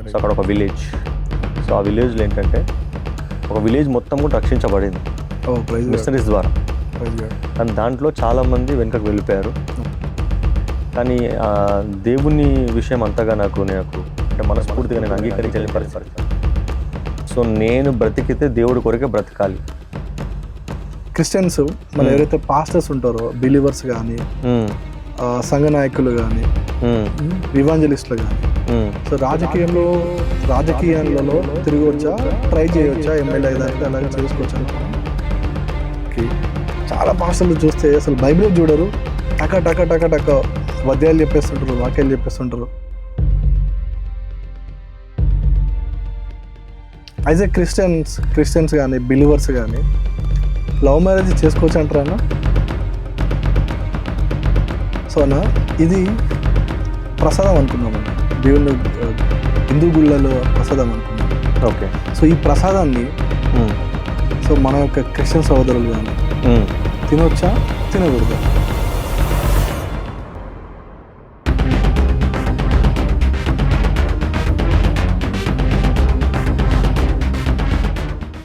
So అక్కడ ఒక village. So ఆ విలేజ్లో ఏంటంటే ఒక విలేజ్ మొత్తం కూడా రక్షించబడింది మిషనరీస్ ద్వారా. కానీ దాంట్లో చాలామంది వెనుకకు వెళ్ళిపోయారు. కానీ దేవుని విషయం అంతగా నాకు అంటే మనస్ఫూర్తిగా నేను అంగీకరించలేని పరిస్థితి. సో నేను బ్రతికితే దేవుడి కొరకే బ్రతకాలి. క్రిస్టియన్స్ మన ఎవరైతే పాస్టర్స్ ఉంటారో, బిలీవర్స్ కానీ, సంఘ నాయకులు కానీ, ఇవాంజలిస్టులు కానీ, సో రాజకీయాలలో తిరగవచ్చా, ట్రై చేయవచ్చా, ఎమ్మెల్యే అయితే అలాగే చేసుకోవచ్చా? చాలా పాస్టర్లు చూస్తే అసలు బైబిల్ చూడరు, టక టక టక టక వద్యాలు చెప్పేస్తుంటారు, వాక్యాలు చెప్పేస్తుంటారు. యాజ్ ఏ క్రిస్టియన్స్ కానీ, బిలీవర్స్ కానీ లవ్ మ్యారేజ్ చేసుకోవచ్చు అంటారా? సో అన్న, ఇది ప్రసాదం అనుకున్నామన్న, దేవుని హిందూ గుళ్ళలో ప్రసాదం అనుకున్నాం. ఓకే. సో ఈ ప్రసాదాన్ని సో మన యొక్క క్రిస్టియన్ సహోదరులు కానీ తినవచ్చా, తినకూడదా?